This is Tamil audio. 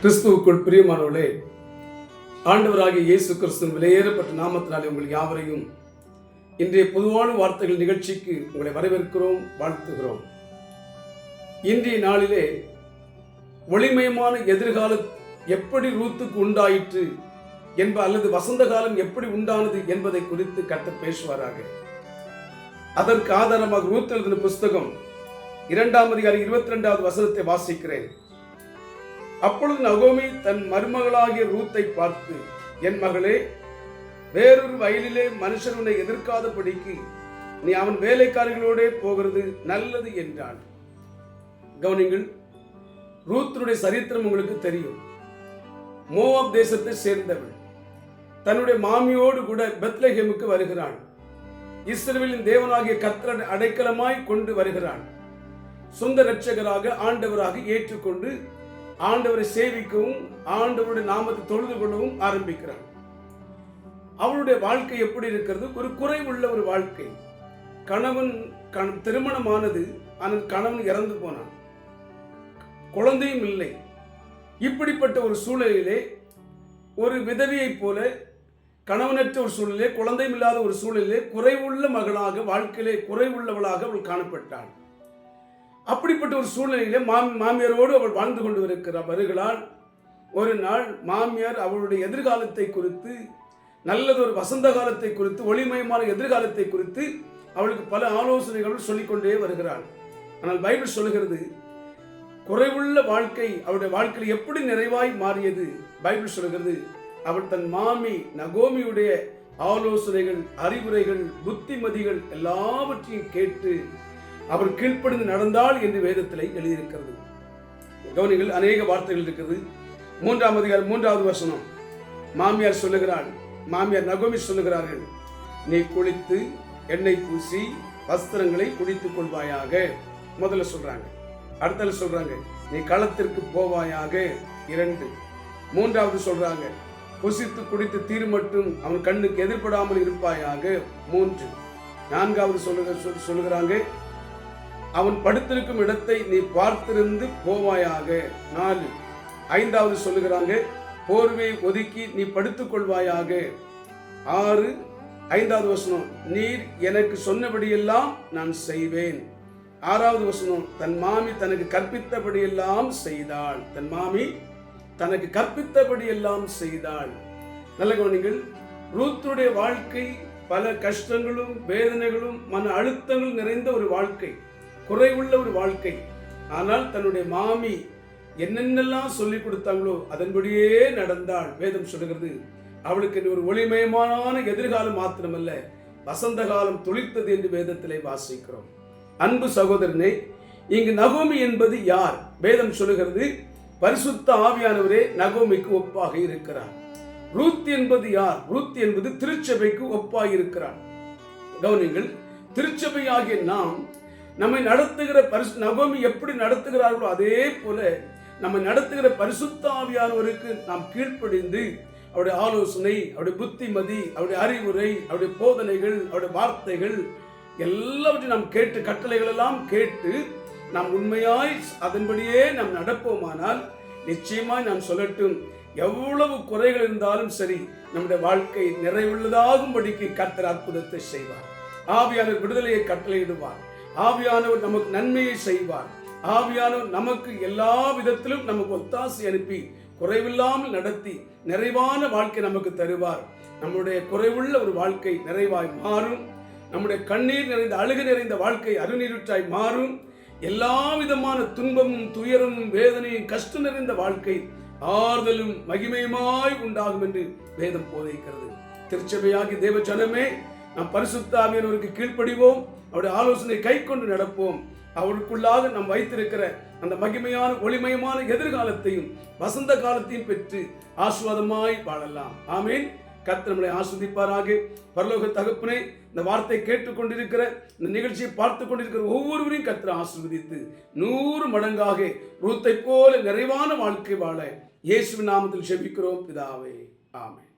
கிறிஸ்துவுக்குள் பிரியமானவர்களே, ஆண்டவராகிய இயேசு கிறிஸ்துவின் விலையேறப்பட்ட நாமத்தினாலே உங்கள் யாவரையும் இன்றைய பொதுவான வார்த்தைகள் நிகழ்ச்சிக்கு உங்களை வரவேற்கிறோம், வாழ்த்துகிறோம். இன்றைய நாளிலே ஒளிமயமான எதிர்காலம் எப்படி ரூத்துக்கு உண்டாயிற்று அல்லது வசந்த காலம் எப்படி உண்டானது என்பதை குறித்து கர்த்தர் பேசுவாராக. அதற்கு ஆதாரமாக ரூத் எழுதின புஸ்தகம் 2ஆம் அதிகாரம் 22வது வசனத்தை வாசிக்கிறேன். அப்பொழுது நகோமி தன் மருமகளாகிய ரூத்தை பார்த்து, என் மகளே, வேறொரு வயலிலே மனுஷன் உன்னை எதிர்க்காதபடிக்கு நீ அவன் வேலைக்காரிகளோட போகிறது நல்லது என்றான். கவனிங்கள், ரூத்தினுடைய சரித்திரம் உங்களுக்கு தெரியும். மோவாப் தேசத்தை சேர்ந்தவள் தன்னுடைய மாமியோடு கூட பெத்லெகேமுக்கு வருகிறாள். இஸ்ரவேலின் தேவனாகிய கர்த்தரை அடைக்கலமாய் கொண்டு வருகிறாள். சொந்த இரட்சகராக ஆண்டவராக ஏற்றுக்கொண்டு ஆண்டவரை சேவிக்கவும் ஆண்டவருடைய நாமத்தை தொழுது கொள்ளவும் ஆரம்பிக்கிறார். அவளுடைய வாழ்க்கை எப்படி இருக்கிறது? ஒரு குறைவுள்ள ஒரு வாழ்க்கை. கணவன் திருமணமானது, ஆனால் கணவன் இறந்து போனான், குழந்தையும் இல்லை. இப்படிப்பட்ட ஒரு சூழலிலே ஒரு விதவியைப் போல, கணவனற்ற ஒரு சூழலிலே, குழந்தையும் இல்லாத ஒரு சூழலிலே குறைவுள்ள மகளாக, வாழ்க்கையிலே குறைவுள்ளவளாக அவள் காணப்பட்டாள். அப்படிப்பட்ட ஒரு சூழ்நிலையிலே மாமியாரோடு அவள் வாழ்ந்து கொண்டு வருகிறாள். ஒரு நாள் மாமியார் அவளுடைய எதிர்காலத்தை குறித்து, நல்லதொரு வசந்த காலத்தை குறித்து, ஒளிமயமான எதிர்காலத்தை குறித்து அவளுக்கு பல ஆலோசனைகள் சொல்லிக்கொண்டே வருகிறாள். ஆனால் பைபிள் சொல்லுகிறது, குறைவுள்ள வாழ்க்கை அவளுடைய வாழ்க்கையில் எப்படி நிறைவாய் மாறியது? பைபிள் சொல்லுகிறது, அவள் தன் மாமி நகோமியுடைய ஆலோசனைகள், அறிவுரைகள், புத்திமதிகள் எல்லாவற்றையும் கேட்டு அவர் கீழ்ப்படிந்து நடந்தாள் என்று வேதத்தில் எழுதியிருக்கிறது. கவனிகள், அநேக வார்த்தைகள் இருக்கிறது. 3ஆம் அதிகாரம் 3வது வசனம், மாமியார் சொல்லுகிறாள், மாமியார் நகோமி சொல்லுகிறார்கள், நீ குளித்து எண்ணெய் பூசி வஸ்திரங்களை குடித்துக் கொள்வாயாக. முதல்ல சொல்றாங்க. அடுத்தல சொல்றாங்க, நீ களத்திற்கு போவாயாக. 2. 3வது சொல்றாங்க, புசித்து குடித்து தீர் மட்டும் அவன் கண்ணுக்கு எதிர்படாமல் இருப்பாயாக. 3. 4வது சொல்லுகிறாங்க, அவன் படுத்திருக்கும் இடத்தை நீ பார்த்திருந்து போவாயாக. 4. 5வது சொல்லுகிறாங்க, போர்வையை ஒதுக்கி நீ படுத்துக் கொள்வாயாக. 6. 5வது வசனம், நீர் எனக்கு சொன்னபடியெல்லாம் நான் செய்வேன். 6வது வசனம், தன் மாமி தனக்கு கற்பித்தபடியெல்லாம் செய்தாள். தன் மாமி தனக்கு கற்பித்தபடியெல்லாம் செய்தாள். நல்ல கவனிங்கள், ரூத்துடைய வாழ்க்கை பல கஷ்டங்களும் வேதனைகளும் மன அழுத்தங்கள் நிறைந்த ஒரு வாழ்க்கை, குறைவுள்ள ஒரு வாழ்க்கை. ஆனால் தன்னுடைய மாமி என்னென்னலாம் சொல்லிக் கொடுத்தாங்களோ அதன்படியே நடந்தாள். வேதம் சொல்லுகிறது, அவளுக்கு ஒரு ஒளிமயமான எதிர்காலம் மாத்திரமல்ல, வசந்த காலம் துளிர்த்தது என்று வேதத்திலே வாசிக்கிறோம். அன்பு சகோதரனே, இங்கு நகோமி என்பது யார்? வேதம் சொல்லுகிறது, பரிசுத்த ஆவியானவரே நகோமிக்கு ஒப்பாக இருக்கிறார். ரூத் என்பது யார்? ரூத் என்பது திருச்சபைக்கு ஒப்பாக இருக்கிறார். கவனிங்கள், திருச்சபையாகிய நாம் நம்மை நடத்துகிற நகோமி எப்படி நடத்துகிறார்களோ அதே போல நம்மை நடத்துகிற பரிசுத்த ஆவியானவருக்கு நாம் கீழ்ப்படிந்து அவருடைய ஆலோசனை, அவருடைய புத்திமதி, அவருடைய அறிவுரை, அவருடைய போதனைகள், அவருடைய வார்த்தைகள் எல்லாவற்றையும் நாம் கேட்டு, கட்டளைகள் எல்லாம் கேட்டு நாம் உண்மையாய் அதன்படியே நாம் நடப்போமானால் நிச்சயமாய் நான் சொல்லட்டும், எவ்வளவு குறைகள் இருந்தாலும் சரி, நம்முடைய வாழ்க்கை நிறைவுள்ளதாகும்படிக்கு கர்த்தர் அற்புதத்தை செய்வார். ஆவியானவர் விடுதலையை கட்டளையிடுவார். ஆவியானவர் நமக்கு நன்மையை செய்வார். ஆவியானவர் நமக்கு எல்லா விதத்திலும் நமக்கு ஒத்தாசை அனுப்பி குறைவில்லாமல் நடத்தி நிறைவான வாழ்க்கை நமக்கு தருவார். நம்முடைய குறைவுள்ள ஒரு வாழ்க்கை நிறைவாய் மாறும். நம்முடைய கண்ணீர் நிறைந்த, அழுகு நிறைந்த வாழ்க்கை அருநீருற்றாய் மாறும். எல்லா விதமான துன்பமும் துயரமும் வேதனையும் கஷ்டம் நிறைந்த வாழ்க்கை ஆறுதலும் மகிமையுமாய் உண்டாகும் என்று வேதம் போதிக்கிறது. திருச்சபையாகி தேவ ஜனமே, நாம் பரிசுத்த ஆவியானவருக்கு கீழ்ப்படிவோம், அவருடைய ஆலோசனை கை கொண்டு நடப்போம். அவருக்குள்ளாக நாம் வைத்திருக்கிற அந்த மகிமையான ஒளிமயமான எதிர்காலத்தையும் வசந்த காலத்தையும் பெற்று ஆசீர்வாதமாய் வாழலாம். ஆமேன். கர்த்தர் நம்மளை ஆசீர்வதிப்பாராக. பரலோக தகப்பனே, இந்த வார்த்தை கேட்டுக்கொண்டிருக்கிற, இந்த நிகழ்ச்சியை பார்த்து கொண்டிருக்கிற ஒவ்வொருவரையும் கர்த்தர் ஆசீர்வதித்து 100 மடங்காக ரூத்தை போல நிறைவான வாழ்க்கை வாழ இயேசுவின் நாமத்தில் ஜெபிக்கிறோம் பிதாவே. ஆமென்.